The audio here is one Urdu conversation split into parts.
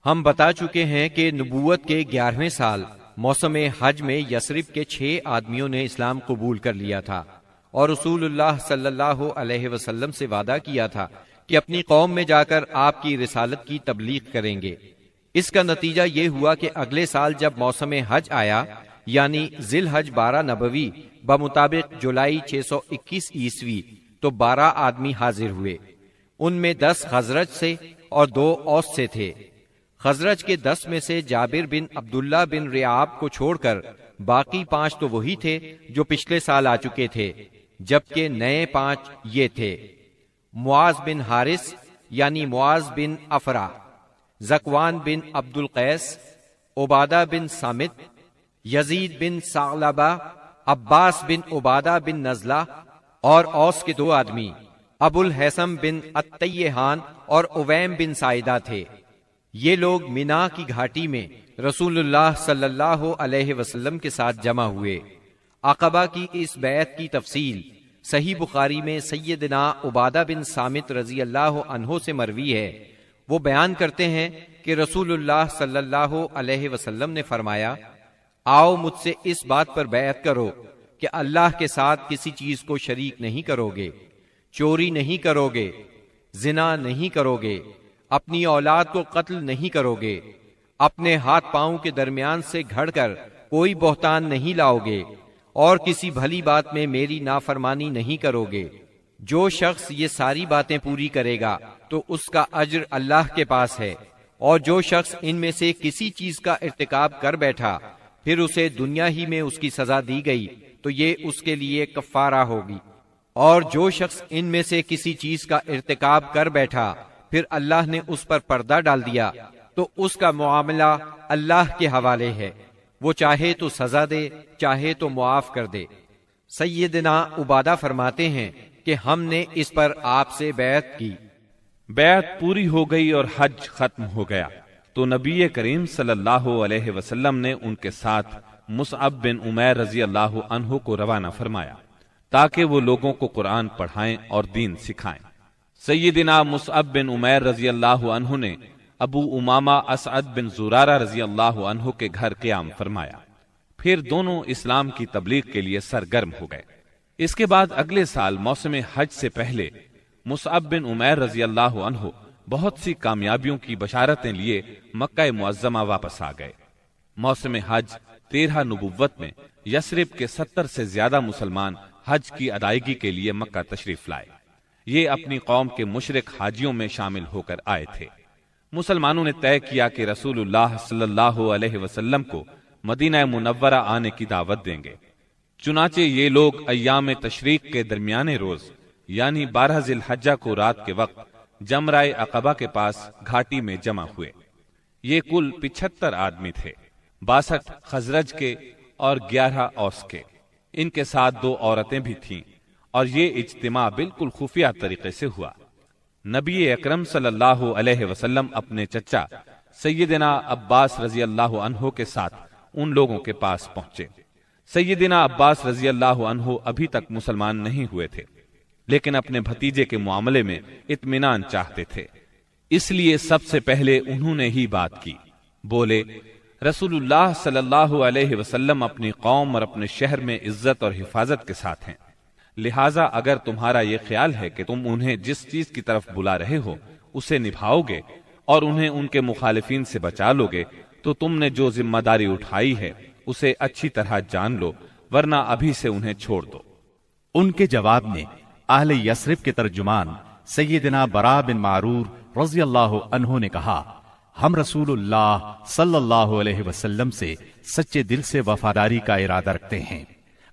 ہم بتا چکے ہیں کہ نبوت کے 11ویں سال موسم حج میں یثرب کے 6 آدمیوں نے اسلام قبول کر لیا تھا اور رسول اللہ صلی اللہ علیہ وسلم سے وعدہ کیا تھا کہ اپنی قوم میں جا کر آپ کی رسالت کی تبلیغ کریں گے۔ اس کا نتیجہ یہ ہوا کہ اگلے سال جب موسم حج آیا یعنی ذی الحج 12 نبوی بمطابق جولائی 621 عیسوی تو 12 آدمی حاضر ہوئے۔ ان میں 10 خزرج سے اور 2 اوس سے تھے۔ خزرج کے 10 میں سے جابر بن عبداللہ بن رعاب کو چھوڑ کر باقی 5 تو وہی تھے جو پچھلے سال آ چکے تھے، جبکہ نئے 5 یہ تھے: معاذ بن حارث یعنی معاذ بن افرا، زکوان بن عبد القیس، عبادہ بن سامت، یزید بن ثعلبہ، عباس بن عبادہ بن نزلہ، اور اوس کے 2 آدمی ابو الحسم بن التیہان اور اویم بن سائدہ تھے۔ یہ لوگ مینا کی گھاٹی میں رسول اللہ صلی اللہ علیہ وسلم کے ساتھ جمع ہوئے۔ عقبہ کی اس بیعت کی تفصیل صحیح بخاری میں سیدنا عبادہ بن سامت رضی اللہ عنہ سے مروی ہے۔ وہ بیان کرتے ہیں کہ رسول اللہ صلی اللہ علیہ وسلم نے فرمایا، آؤ مجھ سے اس بات پر بیعت کرو کہ اللہ کے ساتھ کسی چیز کو شریک نہیں کرو گے، چوری نہیں کرو گے، زنا نہیں کرو گے، اپنی اولاد کو قتل نہیں کرو گے، اپنے ہاتھ پاؤں کے درمیان سے گھڑ کر کوئی بہتان نہیں لاؤ گے، اور کسی بھلی بات میں میری نافرمانی نہیں کرو گے۔ جو شخص یہ ساری باتیں پوری کرے گا تو اس کا اجر اللہ کے پاس ہے، اور جو شخص ان میں سے کسی چیز کا ارتکاب کر بیٹھا پھر اسے دنیا ہی میں اس کی سزا دی گئی تو یہ اس کے لیے کفارہ ہوگی، اور جو شخص ان میں سے کسی چیز کا ارتکاب کر بیٹھا پھر اللہ نے اس پر پردہ ڈال دیا تو اس کا معاملہ اللہ کے حوالے ہے، وہ چاہے تو سزا دے چاہے تو معاف کر دے۔ سیدنا عبادہ فرماتے ہیں کہ ہم نے اس پر آپ سے بیعت کی۔ بیعت پوری ہو گئی اور حج ختم ہو گیا تو نبی کریم صلی اللہ علیہ وسلم نے ان کے ساتھ مصعب بن عمیر رضی اللہ عنہ کو روانہ فرمایا تاکہ وہ لوگوں کو قرآن پڑھائیں اور دین سکھائیں۔ سیدنا مصعب بن عمیر رضی اللہ عنہ نے ابو امامہ اسعد بن زرارہ رضی اللہ عنہ کے گھر قیام فرمایا، پھر دونوں اسلام کی تبلیغ کے لیے سرگرم ہو گئے۔ اس کے بعد اگلے سال موسم حج سے پہلے مصعب بن عمیر رضی اللہ عنہ بہت سی کامیابیوں کی بشارتیں لیے مکہ معظمہ واپس آ گئے۔ موسم حج 13 نبوت میں یثرب کے 70 سے زیادہ مسلمان حج کی ادائیگی کے لیے مکہ تشریف لائے۔ یہ اپنی قوم کے مشرک حاجیوں میں شامل ہو کر آئے تھے۔ مسلمانوں نے طے کیا کہ رسول اللہ صلی اللہ علیہ وسلم کو مدینہ منورہ آنے کی دعوت دیں گے۔ چنانچہ یہ لوگ ایام تشریق کے درمیانے روز یعنی 12 ذی الحجہ کو رات کے وقت جمرہ عقبہ کے پاس گھاٹی میں جمع ہوئے۔ یہ کل 75 آدمی تھے، 62 خزرج کے اور 11 اوس کے۔ ان کے ساتھ 2 عورتیں بھی تھیں، اور یہ اجتماع بالکل خفیہ طریقے سے ہوا۔ نبی اکرم صلی اللہ علیہ وسلم اپنے چچا سیدنا عباس رضی اللہ عنہ کے ساتھ ان لوگوں کے پاس پہنچے۔ سیدنا عباس رضی اللہ عنہ ابھی تک مسلمان نہیں ہوئے تھے، لیکن اپنے بھتیجے کے معاملے میں اطمینان چاہتے تھے، اس لیے سب سے پہلے انہوں نے ہی بات کی۔ بولے، رسول اللہ صلی اللہ علیہ وسلم اپنی قوم اور اپنے شہر میں عزت اور حفاظت کے ساتھ ہیں، لہٰذا اگر تمہارا یہ خیال ہے کہ تم انہیں جس چیز کی طرف بلا رہے ہو اسے نبھاؤ گے اور انہیں ان کے مخالفین سے بچا لو گے تو تم نے جو ذمہ داری اٹھائی ہے اسے اچھی طرح جان لو، ورنہ ابھی سے انہیں چھوڑ دو۔ ان کے جواب میں اہل یثرب کے ترجمان سیدنا برا بن معرور رضی اللہ عنہ نے کہا، ہم رسول اللہ صلی اللہ علیہ وسلم سے سچے دل سے وفاداری کا ارادہ رکھتے ہیں،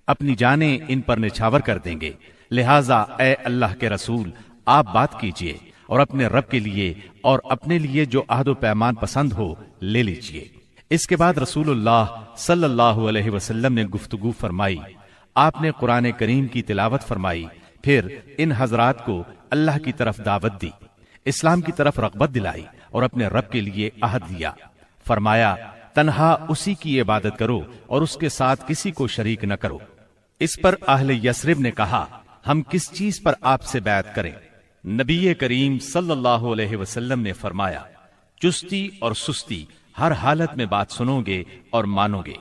اپنی جانیں ان پر نچھاور کر دیں گے، لہٰذا اے اللہ کے رسول آپ بات کیجئے اور اپنے رب کے لیے اور اپنے لیے جو عہد و پیمان پسند ہو لے لیجئے۔ اس کے بعد رسول اللہ صلی اللہ علیہ وسلم نے گفتگو فرمائی، آپ نے قرآن کریم کی تلاوت فرمائی، پھر ان حضرات کو اللہ کی طرف دعوت دی، اسلام کی طرف رغبت دلائی اور اپنے رب کے لیے عہد دیا۔ فرمایا، تنہا اسی کی عبادت کرو اور اس کے ساتھ کسی کو شریک نہ کرو۔ اس پر اہل یثرب نے کہا، ہم کس چیز پر آپ سے بیعت کریں؟ نبی کریم صلی اللہ علیہ وسلم نے فرمایا، چستی اور سستی ہر حالت میں بات سنو گے اور مانو گے،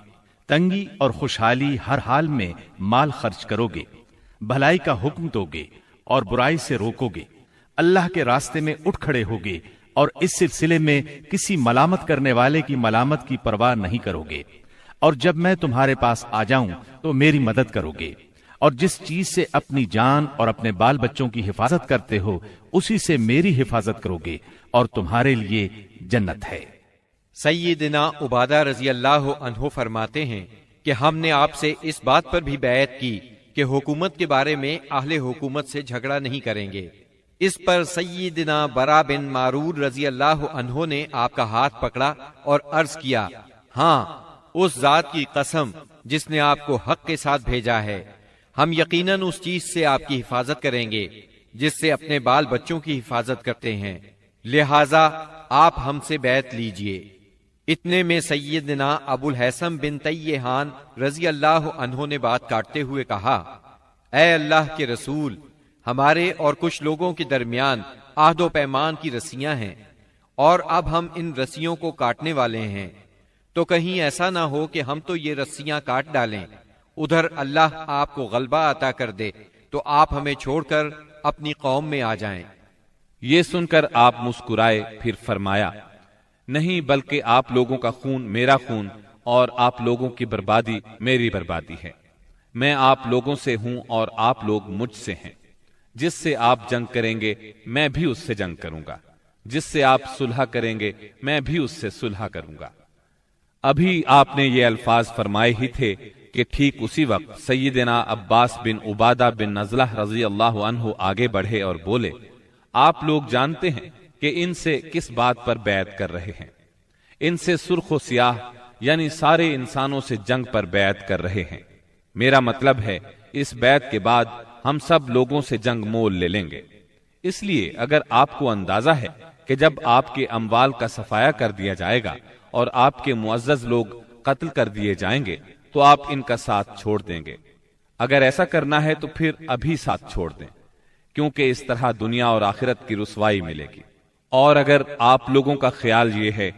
تنگی اور خوشحالی ہر حال میں مال خرچ کرو گے، بھلائی کا حکم دو گے اور برائی سے روکو گے، اللہ کے راستے میں اٹھ کھڑے ہوگے اور اس سلسلے میں کسی ملامت کرنے والے کی ملامت کی پرواہ نہیں کرو گے، اور جب میں تمہارے پاس آ جاؤں تو میری مدد کرو گے، اور جس چیز سے اپنی جان اور اپنے بال بچوں کی حفاظت کرتے ہو اسی سے میری حفاظت کرو گے، اور تمہارے لیے جنت ہے۔ سیدنا عبادہ رضی اللہ عنہ فرماتے ہیں کہ ہم نے آپ سے اس بات پر بھی بیعت کی کہ حکومت کے بارے میں اہل حکومت سے جھگڑا نہیں کریں گے۔ اس پر سیدنا برا بن معرور رضی اللہ عنہ نے آپ کا ہاتھ پکڑا اور عرض کیا، ہاں اس ذات کی قسم جس نے آپ کو حق کے ساتھ بھیجا ہے، ہم یقیناً اس چیز سے آپ کی حفاظت کریں گے جس سے اپنے بال بچوں کی حفاظت کرتے ہیں، لہذا آپ ہم سے بیعت لیجئے۔ اتنے میں سیدنا ابو الحسن بن تیہان رضی اللہ عنہ نے بات کاٹتے ہوئے کہا، اے اللہ کے رسول، ہمارے اور کچھ لوگوں کے درمیان عہد و پیمان کی رسیاں ہیں، اور اب ہم ان رسیوں کو کاٹنے والے ہیں، تو کہیں ایسا نہ ہو کہ ہم تو یہ رسیاں کاٹ ڈالیں، ادھر اللہ آپ کو غلبہ عطا کر دے تو آپ ہمیں چھوڑ کر اپنی قوم میں آ جائیں۔ یہ سن کر آپ مسکرائے، پھر فرمایا، نہیں بلکہ آپ لوگوں کا خون میرا خون اور آپ لوگوں کی بربادی میری بربادی ہے۔ میں آپ لوگوں سے ہوں اور آپ لوگ مجھ سے ہیں۔ جس سے آپ جنگ کریں گے میں بھی اس سے جنگ کروں گا، جس سے آپ صلح کریں گے میں بھی اس سے صلح کروں گا۔ ابھی آپ نے یہ الفاظ فرمائے ہی تھے کہ ٹھیک اسی وقت سیدنا عباس بن عبادہ بن نزلہ رضی اللہ عنہ آگے بڑھے اور بولے، آپ لوگ جانتے ہیں کہ ان سے کس بات پر بیعت کر رہے ہیں؟ ان سے سرخ و سیاہ یعنی سارے انسانوں سے جنگ پر بیعت کر رہے ہیں۔ میرا مطلب ہے اس بیعت کے بعد ہم سب لوگوں سے جنگ مول لے لیں گے۔ اس لیے اگر آپ کو اندازہ ہے کہ جب آپ کے اموال کا صفایا کر دیا جائے گا اور آپ کے معزز لوگ قتل کر دیے جائیں گے تو آپ ان کا ساتھ چھوڑ دیں گے۔ اگر ایسا کرنا ہے تو پھر ابھی ساتھ چھوڑ دیں، کیونکہ اس طرح دنیا اور آخرت کی رسوائی ملے گی۔ اور اگر آپ لوگوں کا خیال یہ ہے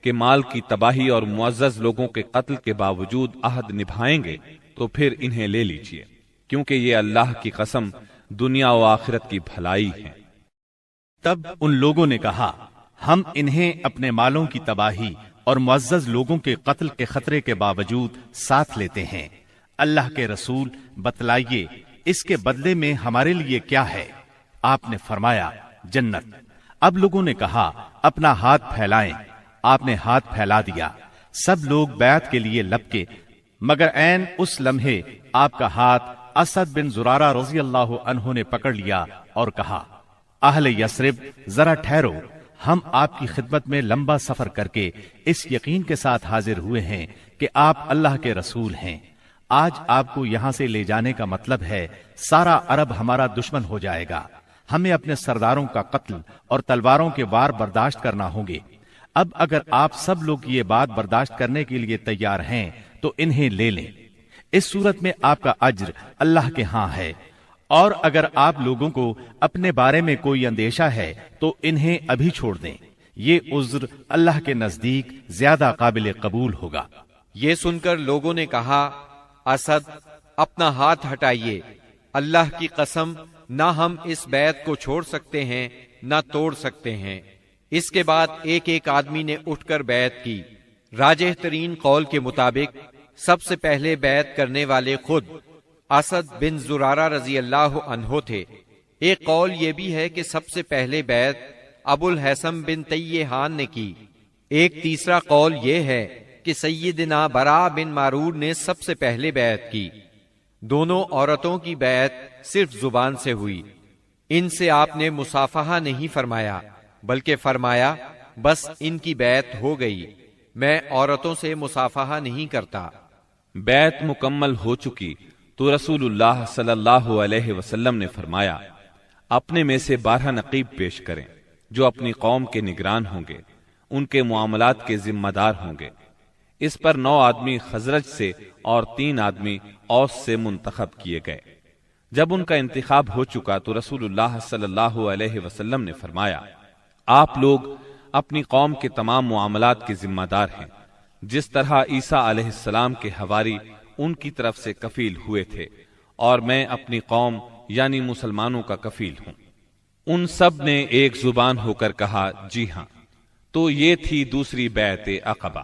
کہ مال کی تباہی اور معزز لوگوں کے قتل کے باوجود عہد نبھائیں گے تو پھر انہیں لے لیجئے، کیونکہ یہ اللہ کی قسم دنیا و آخرت کی بھلائی ہے۔ تب ان لوگوں نے کہا، ہم انہیں اپنے مالوں کی تباہی اور معزز لوگوں کے قتل کے خطرے کے باوجود ساتھ لیتے ہیں۔ اللہ کے رسول بتلائیے اس کے بدلے میں ہمارے لیے کیا ہے؟ آپ نے فرمایا، جنت۔ اب لوگوں نے کہا، اپنا ہاتھ پھیلائیں۔ آپ نے ہاتھ پھیلا دیا، سب لوگ بیعت کے لیے لپکے، مگر عین اس لمحے آپ کا ہاتھ اسد بن زرارہ رضی اللہ عنہ نے پکڑ لیا اور کہا، اہل یثرب ذرا ٹھہرو، ہم آپ کی خدمت میں لمبا سفر کر کے اس یقین کے ساتھ حاضر ہوئے ہیں کہ آپ اللہ کے رسول ہیں۔ آج آپ کو یہاں سے لے جانے کا مطلب ہے سارا عرب ہمارا دشمن ہو جائے گا، ہمیں اپنے سرداروں کا قتل اور تلواروں کے وار برداشت کرنا ہوں گے۔ اب اگر آپ سب لوگ یہ بات برداشت کرنے کے لیے تیار ہیں تو انہیں لے لیں، اس صورت میں آپ کا اجر اللہ کے ہاں ہے، اور اگر آپ لوگوں کو اپنے بارے میں کوئی اندیشہ ہے تو انہیں ابھی چھوڑ دیں، یہ عذر اللہ کے نزدیک زیادہ قابل قبول ہوگا۔ یہ سن کر لوگوں نے کہا، اسد اپنا ہاتھ ہٹائیے، اللہ کی قسم نہ ہم اس بیعت کو چھوڑ سکتے ہیں نہ توڑ سکتے ہیں۔ اس کے بعد ایک ایک آدمی نے اٹھ کر بیعت کی۔ راجح ترین قول کے مطابق سب سے پہلے بیعت کرنے والے خود اسد بن زرارہ رضی اللہ عنہ تھے۔ ایک قول یہ بھی ہے کہ سب سے پہلے بیعت ابو الحسن بن تیہان نے کی۔ ایک تیسرا قول یہ ہے کہ سیدنا برا بن معرور نے سب سے پہلے بیعت کی۔ دونوں عورتوں کی بیعت صرف زبان سے ہوئی، ان سے آپ نے مصافحہ نہیں فرمایا، بلکہ فرمایا بس ان کی بیعت ہو گئی، میں عورتوں سے مصافحہ نہیں کرتا۔ بیعت مکمل ہو چکی تو رسول اللہ صلی اللہ علیہ وسلم نے فرمایا، اپنے میں سے 12 نقیب پیش کریں جو اپنی قوم کے نگران ہوں گے، ان کے معاملات کے ذمہ دار ہوں گے۔ اس پر 9 آدمی خزرج سے اور 3 آدمی اوس سے منتخب کیے گئے۔ جب ان کا انتخاب ہو چکا تو رسول اللہ صلی اللہ علیہ وسلم نے فرمایا، آپ لوگ اپنی قوم کے تمام معاملات کے ذمہ دار ہیں، جس طرح عیسیٰ علیہ السلام کے حواری ان کی طرف سے کفیل ہوئے تھے، اور میں اپنی قوم یعنی مسلمانوں کا کفیل ہوں۔ ان سب نے ایک زبان ہو کر کہا جی ہاں۔ تو یہ تھی دوسری بیعت عقبہ۔